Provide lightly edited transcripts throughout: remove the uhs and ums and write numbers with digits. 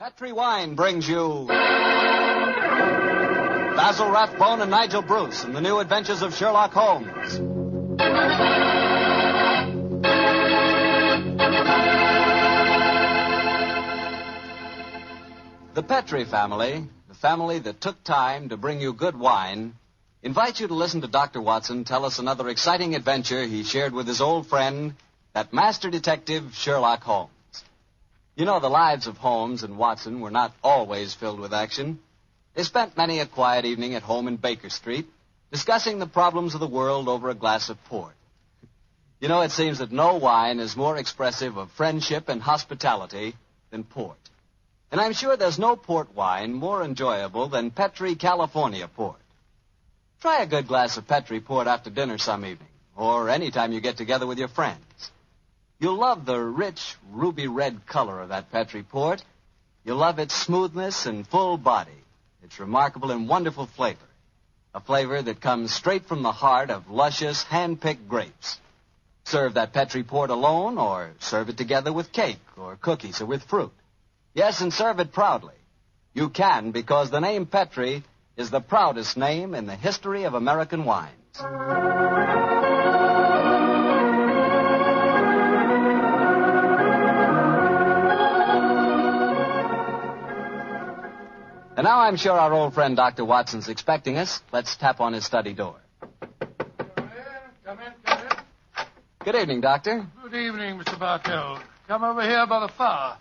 Petri Wine brings you Basil Rathbone and Nigel Bruce in the new Adventures of Sherlock Holmes. The Petri family, the family that took time to bring you good wine, invites you to listen to Dr. Watson tell us another exciting adventure he shared with his old friend, that master detective, Sherlock Holmes. You know, the lives of Holmes and Watson were not always filled with action. They spent many a quiet evening at home in Baker Street, discussing the problems of the world over a glass of port. You know, it seems that no wine is more expressive of friendship and hospitality than port. And I'm sure there's no port wine more enjoyable than Petri California port. Try a good glass of Petri port after dinner some evening, or any time you get together with your friends. You'll love the rich, ruby red color of that Petri port. You'll love its smoothness and full body, its remarkable and wonderful flavor, a flavor that comes straight from the heart of luscious, hand-picked grapes. Serve that Petri port alone, or serve it together with cake or cookies or with fruit. Yes, and serve it proudly. You can, because the name Petri is the proudest name in the history of American wines. And now I'm sure our old friend Dr. Watson's expecting us. Let's tap on his study door. Come in. Good evening, Doctor. Good evening, Mr. Bartell. Come over here by the fire.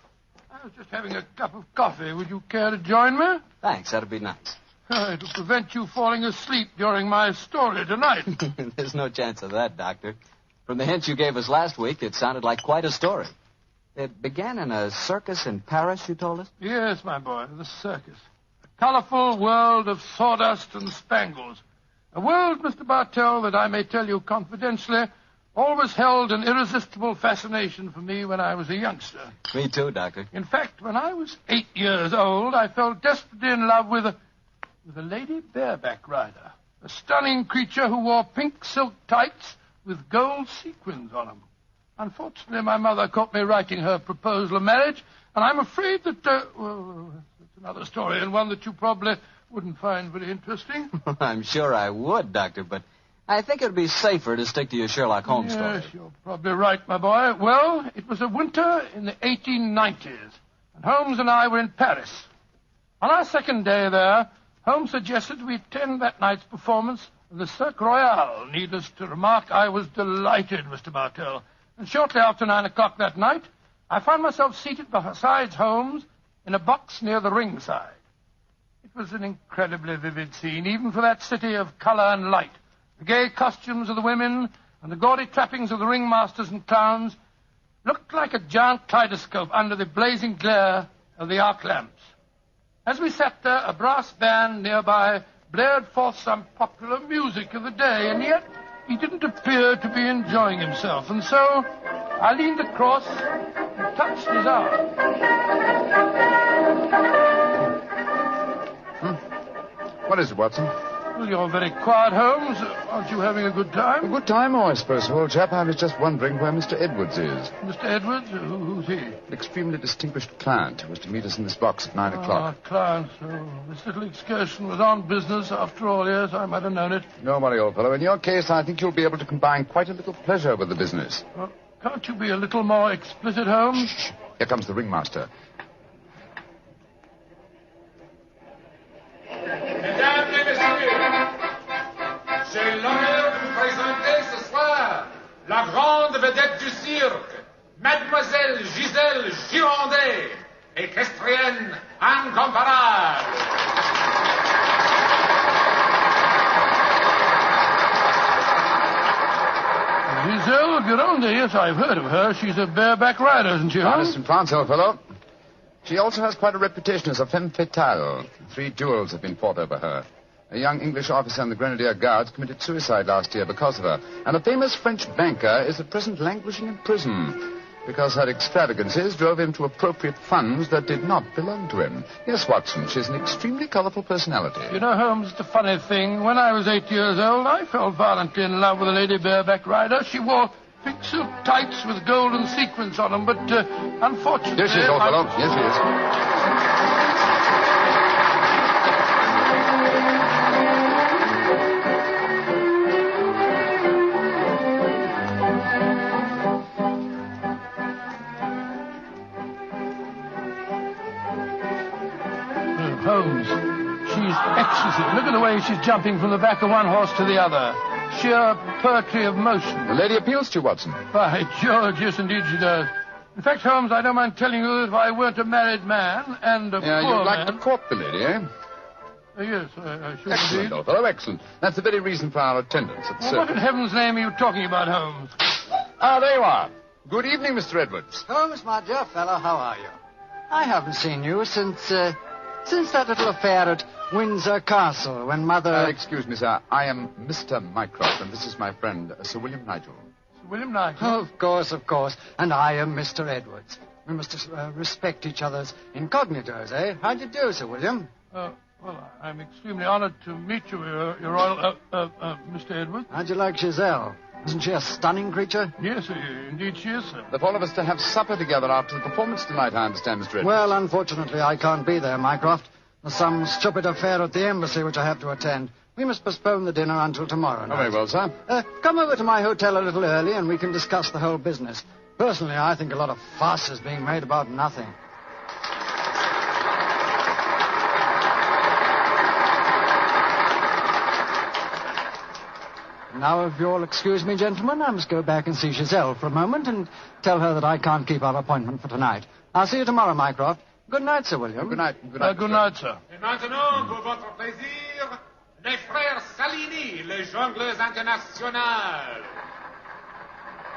I was just having a cup of coffee. Would you care to join me? Thanks, that'd be nice. It'll prevent you falling asleep during my story tonight. There's no chance of that, Doctor. From the hint you gave us last week, it sounded like quite a story. It began in a circus in Paris, you told us? Yes, my boy, the circus. A colorful world of sawdust and spangles. A world, Mr. Bartell, that I may tell you confidentially, always held an irresistible fascination for me when I was a youngster. Me too, Doctor. In fact, when I was 8 years old, I fell desperately in love with a lady bareback rider, a stunning creature who wore pink silk tights with gold sequins on them. Unfortunately, my mother caught me writing her proposal of marriage, and I'm afraid that, it's another story, and one that you probably wouldn't find very interesting. I'm sure I would, Doctor, but I think it would be safer to stick to your Sherlock Holmes story. Yes, you're probably right, my boy. Well, it was a winter in the 1890s, and Holmes and I were in Paris. On our second day there, Holmes suggested we attend that night's performance of the Cirque Royale. Needless to remark, I was delighted, Mr. Bartell. And shortly after 9 o'clock that night, I found myself seated beside Holmes in a box near the ringside. It was an incredibly vivid scene, even for that city of color and light. The gay costumes of the women and the gaudy trappings of the ringmasters and clowns looked like a giant kaleidoscope under the blazing glare of the arc lamps. As we sat there, a brass band nearby blared forth some popular music of the day, and yet he didn't appear to be enjoying himself. And so I leaned across and touched his arm. What is it, Watson? Well, you're very quiet, Holmes. Aren't you having a good time? A good time, I suppose, old chap. I was just wondering where Mr. Edwards is. Mr. Edwards? Who's he? An extremely distinguished client who was to meet us in this box at 9 o'clock. Client. Oh, this little excursion was on business. After all, yes, I might have known it. Don't worry, old fellow. In your case, I think you'll be able to combine quite a little pleasure with the business. Well, can't you be a little more explicit, Holmes? Shh. Here comes the ringmaster. Mesdames et messieurs, j'ai l'honneur de vous présenter ce soir la grande vedette du cirque, Mademoiselle Gisèle Girondet, équestrienne incomparable. Giselle Gironde, yes, I've heard of her. She's a bareback rider, isn't she, Honest in France, old fellow. She also has quite a reputation as a femme fatale. 3 duels have been fought over her. A young English officer in the Grenadier Guards committed suicide last year because of her. And a famous French banker is at present languishing in prison because her extravagances drove him to appropriate funds that did not belong to him. Yes, Watson, she's an extremely colorful personality. You know, Holmes, the funny thing, when I was 8 years old, I fell violently in love with a lady bareback rider. She wore pink silk tights with golden sequins on them, but unfortunately... Here she is, old fellow. Yes, she is. Holmes, she's exquisite. Look at the way she's jumping from the back of one horse to the other. Sheer poetry of motion. The lady appeals to you, Watson. By George, yes, indeed she does. In fact, Holmes, I don't mind telling you that if I weren't a married man and a poor you'd like man... to court the lady, eh? Yes, I should Excellent, indeed. old fellow, excellent. That's the very reason for our attendance at the Well, what in circus. heaven's name are you talking about, Holmes? Ah, there you are. Good evening, Mr. Edwards. Holmes, my dear fellow, how are you? I haven't seen you since that little affair at Windsor Castle when Mother... Excuse me, sir. I am Mr. Mycroft, and this is my friend, Sir William Nigel. Sir William Nigel? Oh, of course. And I am Mr. Edwards. We must respect each other's incognitos, eh? How do you do, Sir William? Well, I'm extremely honored to meet you, Your Royal... Mr. Edwards. How'd you like Giselle? Isn't she a stunning creature? Yes, indeed she is, sir. The four of us to have supper together after the performance tonight, I understand, Mr. Edwards. Well, unfortunately, I can't be there, Mycroft. There's some stupid affair at the embassy which I have to attend. We must postpone the dinner until tomorrow night. Oh, very well, sir. Come over to my hotel a little early and we can discuss the whole business. Personally, I think a lot of fuss is being made about nothing. Now, if you'll excuse me, gentlemen, I must go back and see Giselle for a moment and tell her that I can't keep our appointment for tonight. I'll see you tomorrow, Mycroft. Good night, Sir William. Good night. Good night, sir. Et maintenant, pour votre plaisir, les frères Salini, les jongleurs internationaux.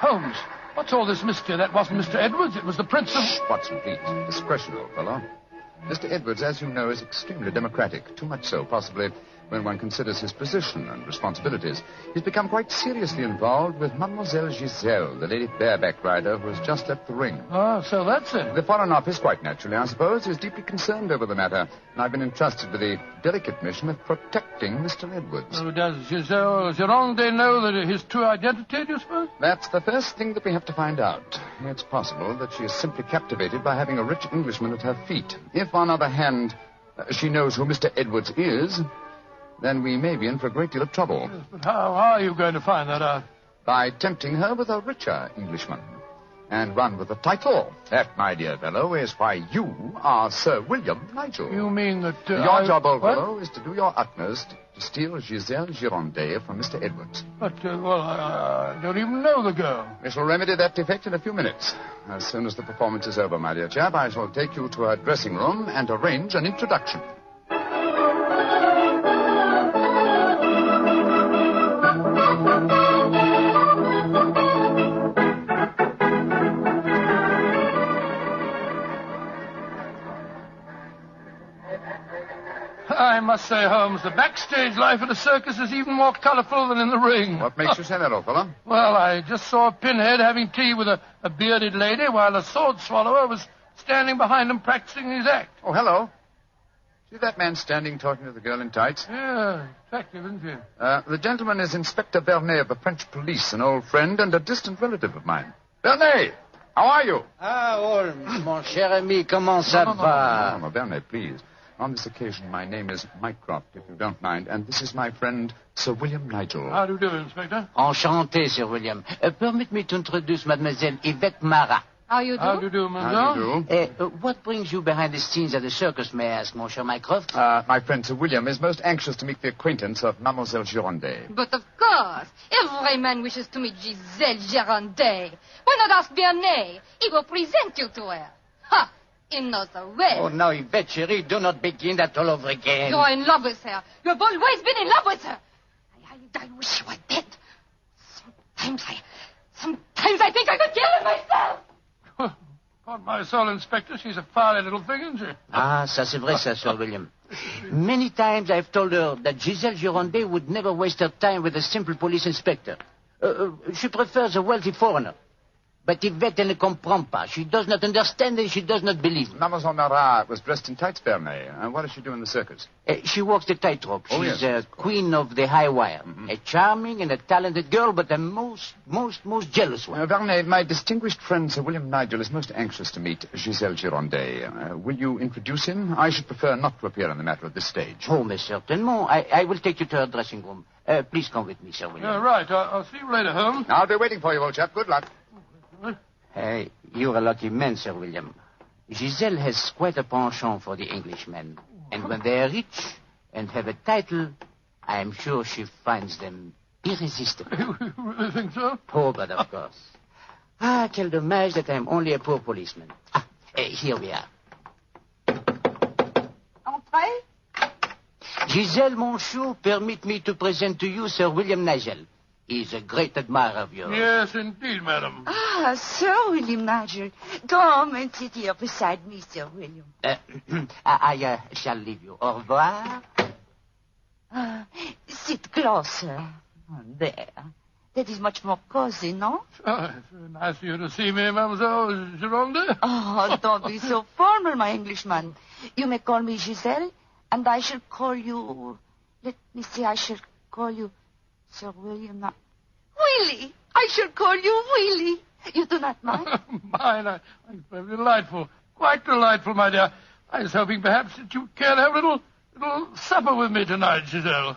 Holmes, what's all this mystery? That wasn't Mr. Edwards. It was the Prince of... Shh, Watson, please. Discretion, old fellow. Mr. Edwards, as you know, is extremely democratic. Too much so, possibly, when one considers his position and responsibilities. He's become quite seriously involved with Mademoiselle Giselle, the lady bareback rider who has just left the ring. Oh, so that's it. The Foreign Office, quite naturally, I suppose, is deeply concerned over the matter, and I've been entrusted with the delicate mission of protecting Mr. Edwards. So does Giselle Gironde know that his true identity, do you suppose? That's the first thing that we have to find out. It's possible that she is simply captivated by having a rich Englishman at her feet. If, on the other hand, she knows who Mr. Edwards is, then we may be in for a great deal of trouble. Yes, but how are you going to find that out? By tempting her with a richer Englishman. And one with a title. That, my dear fellow, is why you are Sir William Nigel. You mean that... Your job, old What? fellow, is to do your utmost to steal Giselle Gironde from Mr. Edwards. But, I don't even know the girl. We shall remedy that defect in a few minutes. As soon as the performance is over, my dear chap, I shall take you to her dressing room and arrange an introduction. I must say, Holmes, the backstage life at a circus is even more colorful than in the ring. What makes you say that, old fellow? Well, I just saw a pinhead having tea with a bearded lady while a sword swallower was standing behind him practicing his act. Oh, hello. See that man standing talking to the girl in tights? Yeah, attractive, isn't he? The gentleman is Inspector Vernet of the French police, an old friend and a distant relative of mine. Vernet, how are you? Ah, Holmes, mon cher ami, comment ça va? No, Vernet, please. On this occasion, my name is Mycroft, if you don't mind, and this is my friend, Sir William Nigel. How do you do, Inspector? Enchanté, Sir William. Permit me to introduce Mademoiselle Yvette Marat. How you do? How do you do, How madame? do you do? What brings you behind the scenes at the circus, may I ask, mon cher Mycroft? My friend Sir William is most anxious to make the acquaintance of Mademoiselle Gironde. But of course, every man wishes to meet Giselle Gironde. Why not ask Bernet? He will present you to her. Ha! He knows her well. Oh, now, Yvette, chérie, do not begin that all over again. You're in love with her. You've always been in love with her. I wish you were dead. Sometimes I think I could kill her myself. Upon my soul, Inspector, she's a fiery little thing, isn't she? Ah, ça c'est vrai, ça, Sir William. Many times I've told her that Giselle Gironde would never waste her time with a simple police inspector. She prefers a wealthy foreigner. But Yvette ne comprend pas. She does not understand and she does not believe. Mademoiselle Marat was dressed in tights, Vernet. And what does she do in the circus? She walks the tightrope. Oh, She's yes, a queen of the high wire. Mm-hmm. A charming and a talented girl, but a most jealous one. Vernet, my distinguished friend Sir William Nigel is most anxious to meet Giselle Gironde. Will you introduce him? I should prefer not to appear in the matter at this stage. Oh, mais certainement. I will take you to her dressing room. Please come with me, Sir William. Yeah, right. I'll see you later, Holmes. I'll be waiting for you, old chap. Good luck. You're a lucky man, Sir William. Giselle has quite a penchant for the Englishman. And when they are rich and have a title, I am sure she finds them irresistible. You really think so? Oh, but of course. Quel dommage that I am only a poor policeman. Here we are. Entrez. Giselle Monchou, permit me to present to you Sir William Nigel. He is a great admirer of yours. Yes, indeed, madam. Sir William Nigel. Come and sit here beside me, Sir William. I shall leave you. Au revoir. Sit closer. There. That is much more cozy, no? Oh, it's very nice of you to see me, Mademoiselle Gironde. Oh, don't be so formal, my Englishman. You may call me Giselle, and I shall call you... Let me see, I shall call you Sir William... Willie! I shall call you Willie. You do not mind? Mine, I'm delightful. Quite delightful, my dear. I was hoping perhaps that you care to have a little supper with me tonight, Giselle.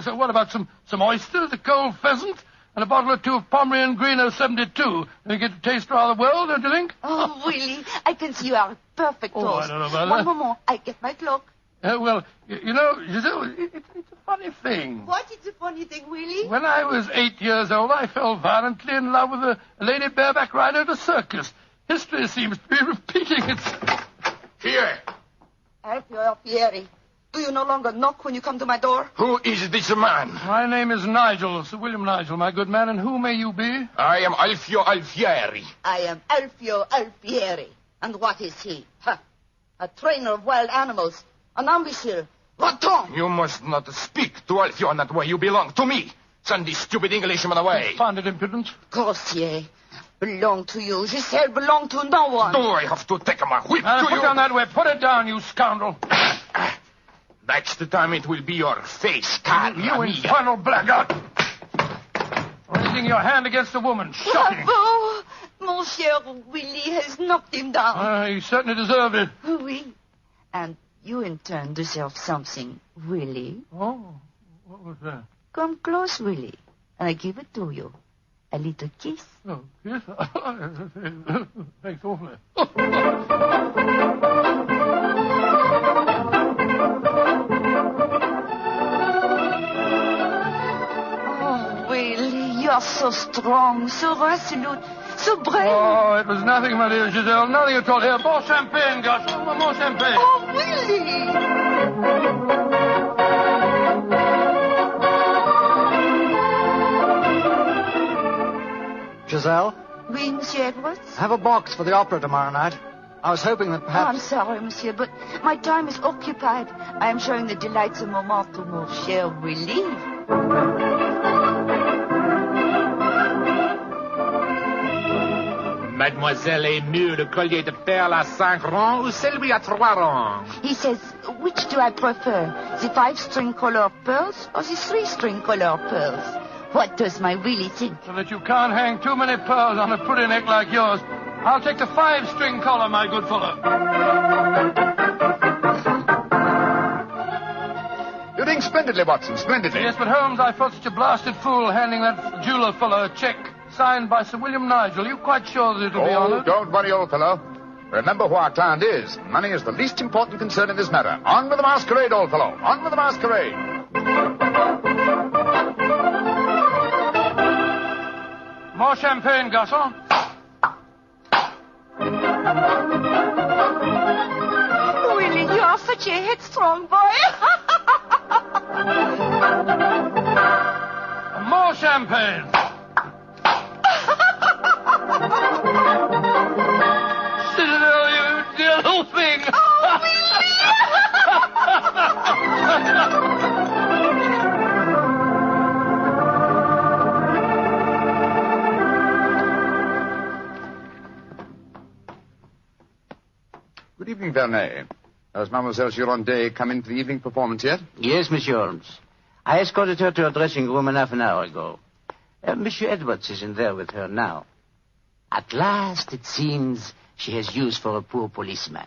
So what about some oysters, a cold pheasant, and a bottle or two of Pomeranian Green 072? You get to taste rather well, don't you think? Oh, Willie, I can see you are a perfect host. I don't know about One that. moment, I get my cloak. Well, you know, Giselle, it's a funny thing. What is a funny thing, Willie? When I was 8 years old, I fell violently in love with a lady bareback rider at a circus. History seems to be repeating itself. Here. Alfieri. Do you no longer knock when you come to my door? Who is this man? My name is Nigel, Sir William Nigel, my good man, and who may you be? I am Alfio Alfieri. I am Alfio Alfieri. And what is he? A trainer of wild animals. An imbecile. Va-t'en! You must not speak to Alfio in that way. You belong to me. Send this stupid Englishman away. Founded impudence. Grossier. Belong to you. Giselle belong to no one. Do I have to take my whip to Put you? down that way. Put it down, you scoundrel. That's the time it will be your face, cara You mia. infernal blackguard. Raising your hand against a woman. Shocking. Bravo! Monsieur Willie has knocked him down. He certainly deserved it. Oui. And you in turn deserve something, Willie. Oh, what was that? Come close, Willie. And I give it to you. A little kiss. Oh, yes. Thanks awfully. Oh, Willie, you are so strong, so resolute, so brave. Oh, it was nothing, my dear Giselle. Nothing at all. Here, more champagne, Gus. More champagne. Oh, Willie! Giselle, Oui, Monsieur Edwards? have a box for the opera tomorrow night. I was hoping that Oh, I'm perhaps... sorry, Monsieur, but my time is occupied. I am showing the delights of moment to mon cher Willie. Mademoiselle aime mieux le collier de perles à 5 rangs ou celui à 3 rangs? He says, which do I prefer, the 5-string color pearls or the 3-string color pearls? What does my Willie think? So that you can't hang too many pearls on a pretty neck like yours. I'll take the 5-string collar, my good fellow. You're doing splendidly, Watson, splendidly. Yes, but Holmes, I felt such a blasted fool handing that jeweler fellow a check signed by Sir William Nigel. You quite sure that it'll be honored? Don't worry, old fellow. Remember who our client is. Money is the least important concern in this matter. On with the masquerade, old fellow. On with the masquerade. More champagne, garçon. Willie, you are such a headstrong boy. More champagne. Citadel, you dear little thing. Good evening, Vernet. Has Mademoiselle Gironde come in for the evening performance yet? Yes, Monsieur Holmes. I escorted her to her dressing room half an hour ago. Monsieur Edwards is in there with her now. At last, it seems, she has use for a poor policeman.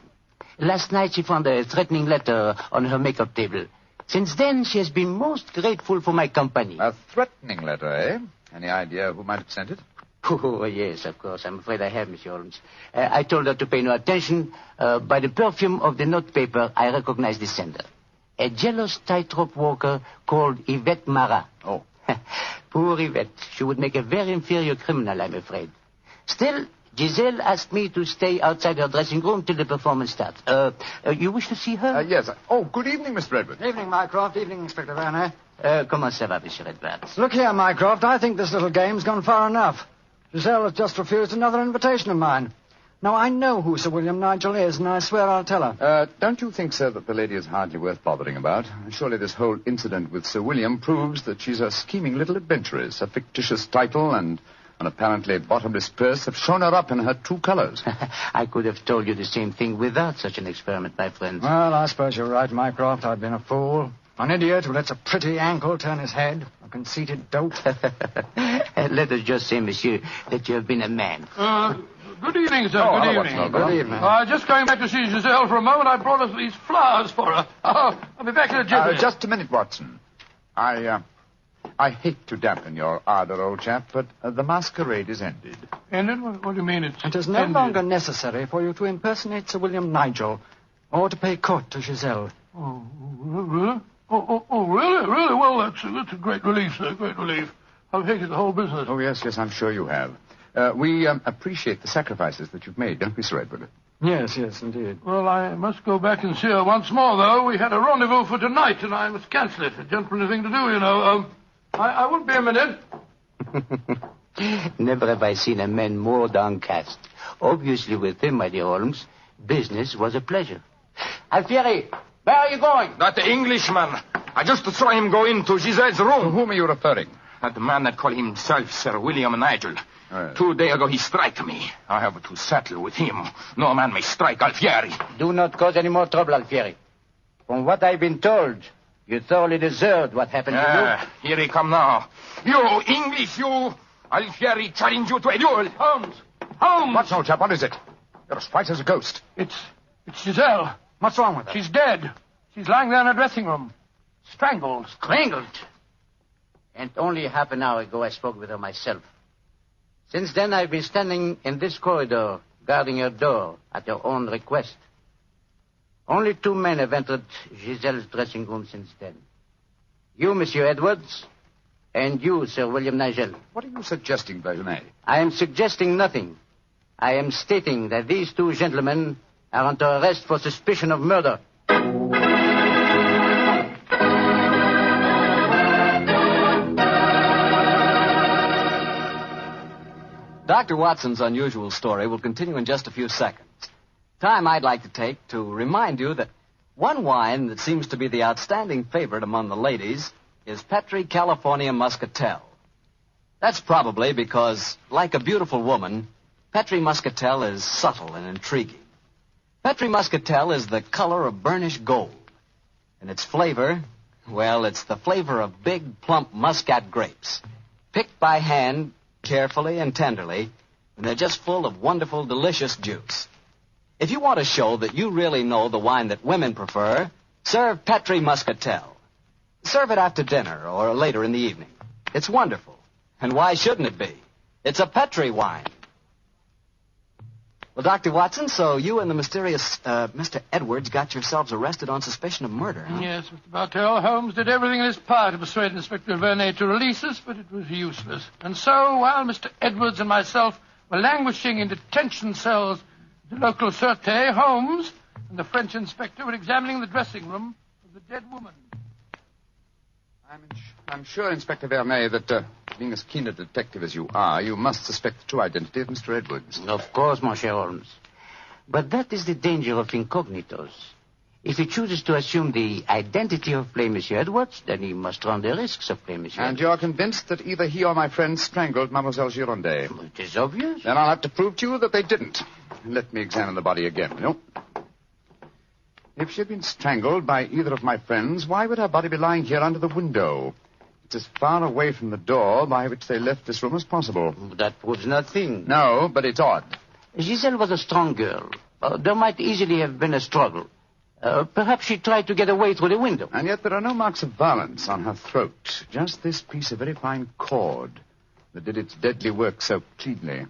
Last night, she found a threatening letter on her makeup table. Since then, she has been most grateful for my company. A threatening letter, eh? Any idea who might have sent it? Oh, yes, of course. I'm afraid I have, Monsieur Holmes. I told her to pay no attention. By the perfume of the notepaper, I recognized the sender. A jealous tightrope walker called Yvette Marat. Oh. Poor Yvette. She would make a very inferior criminal, I'm afraid. Still, Giselle asked me to stay outside her dressing room till the performance starts. You wish to see her? Yes. Oh, good evening, Mr. Edwards. Evening, Mycroft. Evening, Inspector Werner. Comment ça va, Monsieur Edwards? Look here, Mycroft. I think this little game's gone far enough. Giselle has just refused another invitation of mine. Now, I know who Sir William Nigel is, and I swear I'll tell her. Don't you think, sir, that the lady is hardly worth bothering about? Surely this whole incident with Sir William proves that she's a scheming little adventuress. A fictitious title and an apparently bottomless purse have shown her up in her true colors. I could have told you the same thing without such an experiment, my friend. Well, I suppose you're right, Mycroft. I've been a fool. An idiot who lets a pretty ankle turn his head. A conceited dolt. Let us just say, monsieur, that you have been a man. Good evening, sir. Oh, good hello, evening. Watson. Good evening. Just going back to see Giselle for a moment, I brought us these flowers for her. I'll be back in a jiffy. Just a minute, Watson. I hate to dampen your ardor, old chap, but the masquerade is ended. Ended? What do you mean it's It is no ended? longer necessary for you to impersonate Sir William Nigel or to pay court to Giselle. Oh, really? Oh, really? Really? Well, that's a great relief, sir. Great relief. I've hated the whole business. Oh, yes, I'm sure you have. We appreciate the sacrifices that you've made, don't we, Sir Edward? Yes, indeed. Well, I must go back and see her once more, though. We had a rendezvous for tonight, and I must cancel it. A gentlemanly thing to do, you know. I won't be a minute. Never have I seen a man more downcast. Obviously, with him, my dear Holmes, business was a pleasure. Alfieri, where are you going? That Englishman. I just saw him go into Giselle's To room. whom are you referring? That man that called himself Sir William Nigel. Yes. 2 days ago, he struck me. I have to settle with him. No man may strike Alfieri. Do not cause any more trouble, Alfieri. From what I've been told, you thoroughly deserved what happened to Here he come now. You, English, you. Alfieri challenge you to a duel. Holmes! Watson, old chap, what is it? You're as white as a ghost. It's Giselle. What's wrong with her? She's dead. She's lying there in her dressing room. Strangled. you. Strangled. And only half an hour ago, I spoke with her myself. Since then, I've been standing in this corridor, guarding her door at her own request. Only 2 men have entered Giselle's dressing room since then. You, Monsieur Edwards, and you, Sir William Nigel. What are you suggesting, Bergenet? I am suggesting nothing. I am stating that these 2 gentlemen are under arrest for suspicion of murder. Dr. Watson's unusual story will continue in just a few seconds. Time I'd like to take to remind you that one wine that seems to be the outstanding favorite among the ladies is Petri California Muscatel. That's probably because, like a beautiful woman, Petri Muscatel is subtle and intriguing. Petri Muscatel is the color of burnished gold. And its flavor, well, it's the flavor of big, plump Muscat grapes, picked by hand carefully and tenderly, and they're just full of wonderful, delicious juice. If you want to show that you really know the wine that women prefer, serve Petri Muscatel. Serve it after dinner or later in the evening. It's wonderful. And why shouldn't it be? It's a Petri wine. Well, Dr. Watson, so you and the mysterious Mr. Edwards got yourselves arrested on suspicion of murder, huh? Yes, Mr. Bartell. Holmes did everything in his power to persuade Inspector Vernet to release us, but it was useless. And so, while Mr. Edwards and myself were languishing in detention cells at the local Sûreté, Holmes and the French inspector were examining the dressing room of the dead woman. I'm sure, Inspector Vernet, that being as keen a detective as you are, you must suspect the true identity of Mr. Edwards. Of course, Monsieur Holmes. But that is the danger of incognitos. If he chooses to assume the identity of plain Monsieur Edwards, then he must run the risks of plain Monsieur And Edwards. you're convinced that either he or my friend strangled Mademoiselle Girondet? It is obvious. Then I'll have to prove to you that they didn't. Let me examine the body again. No. If she had been strangled by either of my friends, why would her body be lying here under the window? It's as far away from the door by which they left this room as possible. That proves nothing. No, but it's odd. Giselle was a strong girl. There might easily have been a struggle. Perhaps she tried to get away through the window. And yet there are no marks of violence on her throat. Just this piece of very fine cord. that did its deadly work so cleanly.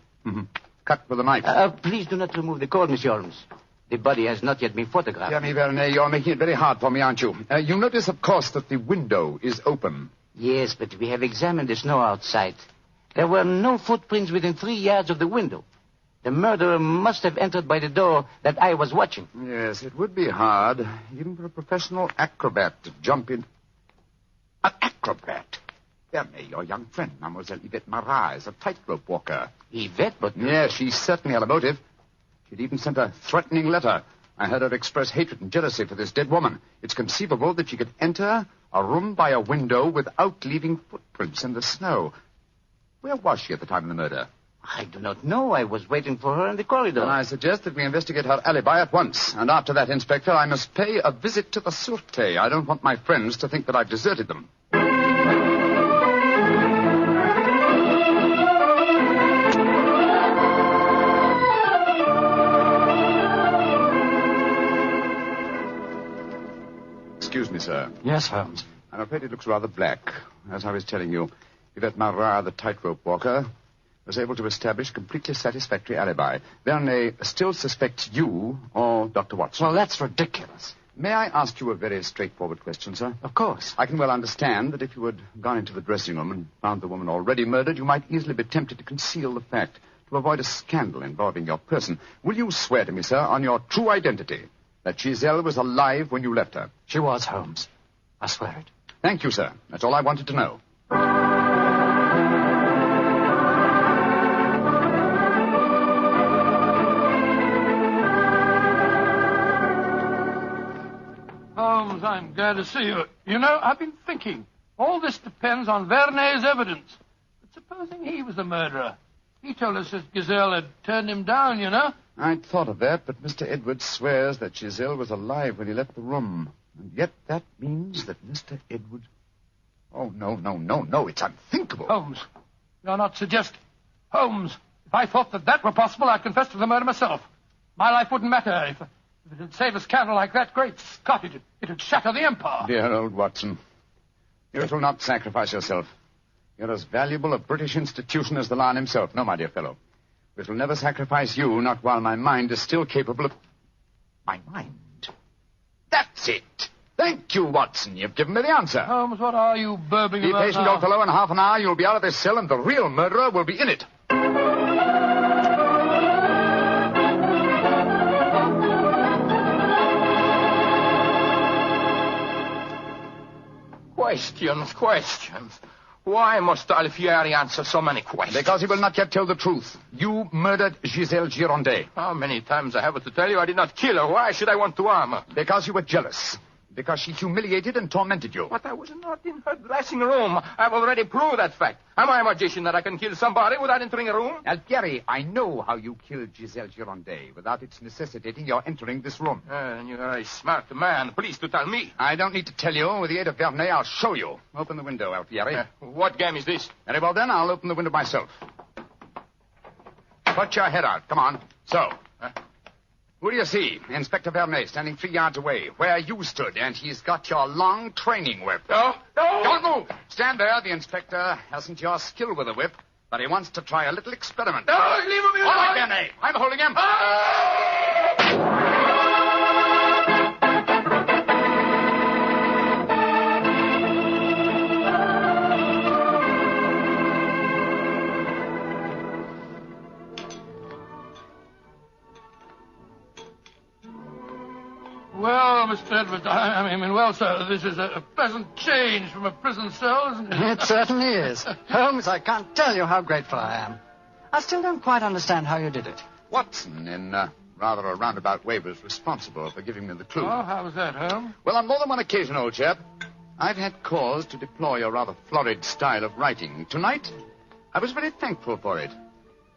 Cut with a knife. Please do not remove the cord, Monsieur Holmes. The body has not yet been photographed. Dear me, Vernet, you're making it very hard for me, aren't you? You notice, of course, that the window is open. Yes, but we have examined the snow outside. There were no footprints within 3 yards of the window. The murderer must have entered by the door that I was watching. Yes, it would be hard, even for a professional acrobat to jump in. An acrobat? Vernet, your young friend, Mademoiselle Yvette Marat, is a tightrope walker. Yvette, but... Yes, she certainly had a motive. She'd even sent a threatening letter. I heard her express hatred and jealousy for this dead woman. It's conceivable that she could enter a room by a window without leaving footprints in the snow. Where was she at the time of the murder? I do not know. I was waiting for her in the corridor. Then I suggest that we investigate her alibi at once. And after that, Inspector, I must pay a visit to the Sûreté. I don't want my friends to think that I've deserted them. Excuse me, sir. Yes, Holmes. I'm afraid it looks rather black. As I was telling you, Yvette Marat, the tightrope walker, was able to establish a completely satisfactory alibi. Vernet still suspects you or Dr. Watson. Well, that's ridiculous. May I ask you a very straightforward question, sir? Of course. I can well understand that if you had gone into the dressing room and found the woman already murdered, you might easily be tempted to conceal the fact, to avoid a scandal involving your person. Will you swear to me, sir, on your true identity, that Giselle was alive when you left her? She was, Holmes. I swear it. Thank you, sir. That's all I wanted to know. Holmes, I'm glad to see you. You know, I've been thinking. All this depends on Vernet's evidence. But supposing he was the murderer. He told us that Giselle had turned him down, you know. I'd thought of that, but Mr. Edwards swears that Giselle was alive when he left the room. And yet that means that Mr. Edwards... Oh, no. It's unthinkable. Holmes, you're not suggesting. Holmes, if I thought that were possible, I'd confess to the murder myself. My life wouldn't matter if it'd save a scandal like that. Great Scott, it'd shatter the empire. Dear old Watson, you shall not sacrifice yourself. You're as valuable a British institution as the Lion himself. No, my dear fellow. We shall never sacrifice you, not while my mind is still capable of... My mind? That's it. Thank you, Watson. You've given me the answer. Holmes, what are you burbling Be about patient, now? old fellow. In half an hour, you'll be out of this cell, and the real murderer will be in it. Questions. Why must Alfieri answer so many questions? Because he will not yet tell the truth. You murdered Giselle Girondet. How many times I have to tell you I did not kill her? Why should I want to harm her? Because you were jealous. Because she humiliated and tormented you. But I was not in her dressing room. I've already proved that fact. Am I a magician that I can kill somebody without entering a room? Alfieri, I know how you killed Giselle Girondet without its necessitating your entering this room. You're a smart man. Please to tell me. I don't need to tell you. With the aid of Vernet, I'll show you. Open the window, Alfieri. What game is this? Very well, then. I'll open the window myself. Put your head out. Come on. So. Who do you see? Inspector Vernet standing 3 yards away, where you stood, and he's got your long training whip. No! Don't move! Stand there. The inspector hasn't your skill with a whip, but he wants to try a little experiment. No, leave him alone! All right, Vernet. I'm holding him. Well, Mr. Edwards, I mean, well, sir, this is a pleasant change from a prison cell, isn't it? It certainly is. Holmes, I can't tell you how grateful I am. I still don't quite understand how you did it. Watson, in rather a roundabout way, was responsible for giving me the clue. Oh, how was that, Holmes? Well, on more than one occasion, old chap, I've had cause to deplore your rather florid style of writing. Tonight, I was very thankful for it.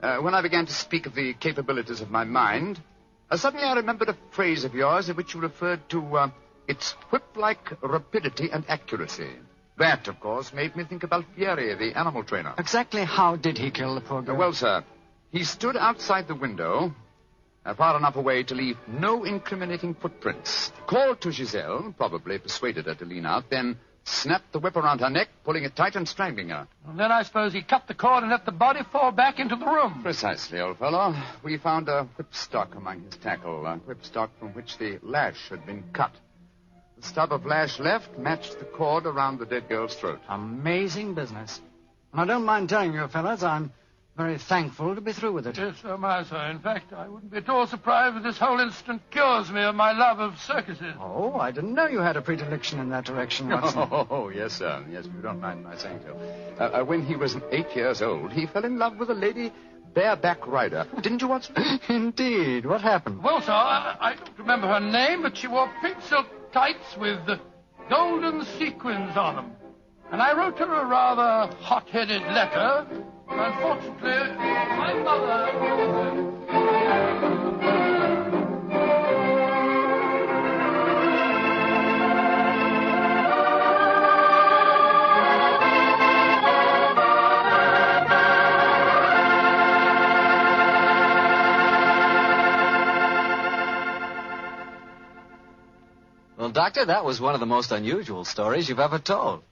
When I began to speak of the capabilities of my mind, suddenly I remembered a phrase of yours in which you referred to its whip-like rapidity and accuracy. That, of course, made me think of Alfieri, the animal trainer. Exactly how did he kill the poor girl? Well, sir, he stood outside the window, far enough away to leave no incriminating footprints. Called to Giselle, probably persuaded her to lean out, then snapped the whip around her neck, pulling it tight and strangling her. And then I suppose he cut the cord and let the body fall back into the room. Precisely, old fellow. We found a whipstock among his tackle, a whipstock from which the lash had been cut. The stub of lash left matched the cord around the dead girl's throat. Amazing business. And I don't mind telling you, fellas, I'm very thankful to be through with it. Yes, so am I, sir. In fact, I wouldn't be at all surprised if this whole incident cures me of my love of circuses. Oh, I didn't know you had a predilection in that direction, Watson. Oh, yes, sir. Yes, if you don't mind my saying so. When he was 8 years old, he fell in love with a lady bareback rider. Didn't you, Watson? Indeed. What happened? Well, sir, I don't remember her name, but she wore pink silk tights with golden sequins on them. And I wrote her a rather hot-headed letter. Unfortunately, my mother... Well, Doctor, that was one of the most unusual stories you've ever told.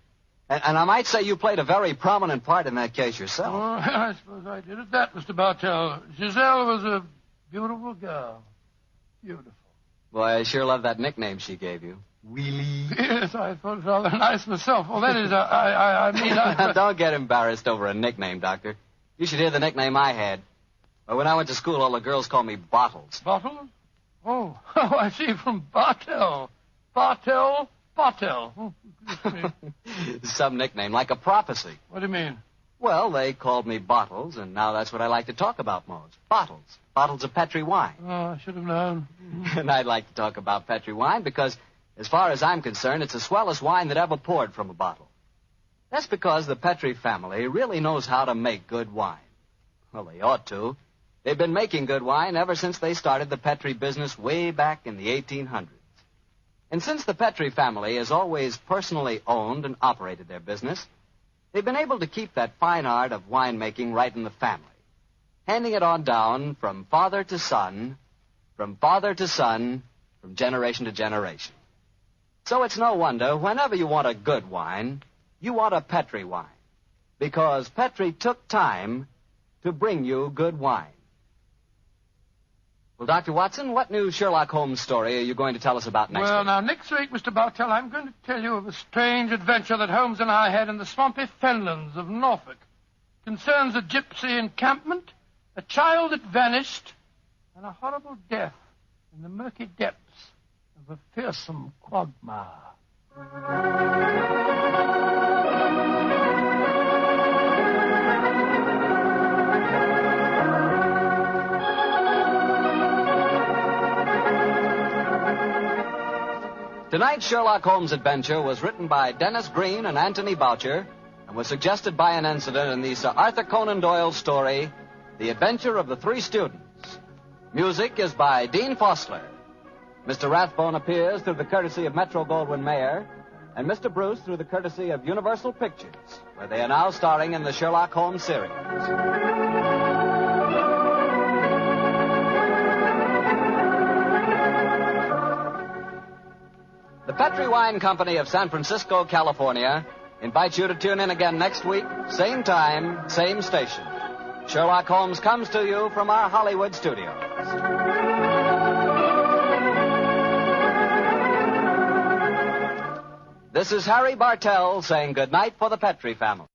And I might say you played a very prominent part in that case yourself. Oh, I suppose I did at that, Mr. Bartell. Giselle was a beautiful girl. Beautiful. Boy, I sure love that nickname she gave you. Wheelie. Yes, I thought it rather nice myself. Well, that is, I mean... Don't get embarrassed over a nickname, Doctor. You should hear the nickname I had. Well, when I went to school, all the girls called me Bottles. Bottles? Oh, I see, from Bartell. Bartell. Oh, some nickname, like a prophecy. What do you mean? Well, they called me Bottles, and now that's what I like to talk about most. Bottles. Bottles of Petri wine. Oh, I should have known. And I'd like to talk about Petri wine because, as far as I'm concerned, it's the swellest wine that ever poured from a bottle. That's because the Petri family really knows how to make good wine. Well, they ought to. They've been making good wine ever since they started the Petri business way back in the 1800s. And since the Petri family has always personally owned and operated their business, they've been able to keep that fine art of winemaking right in the family, handing it on down from father to son, from generation to generation. So it's no wonder, whenever you want a good wine, you want a Petri wine, because Petri took time to bring you good wine. Well, Dr. Watson, what new Sherlock Holmes story are you going to tell us about next week? Well, now, next week, Mr. Bartell, I'm going to tell you of a strange adventure that Holmes and I had in the swampy fenlands of Norfolk. It concerns a gypsy encampment, a child that vanished, and a horrible death in the murky depths of a fearsome quagmire. Tonight's Sherlock Holmes adventure was written by Dennis Green and Anthony Boucher and was suggested by an incident in the Sir Arthur Conan Doyle story, The Adventure of the Three Students. Music is by Dean Fosler. Mr. Rathbone appears through the courtesy of Metro-Goldwyn-Mayer, and Mr. Bruce through the courtesy of Universal Pictures, where they are now starring in the Sherlock Holmes series. The Petri Wine Company of San Francisco, California, invites you to tune in again next week, same time, same station. Sherlock Holmes comes to you from our Hollywood studios. This is Harry Bartell saying good night for the Petri family.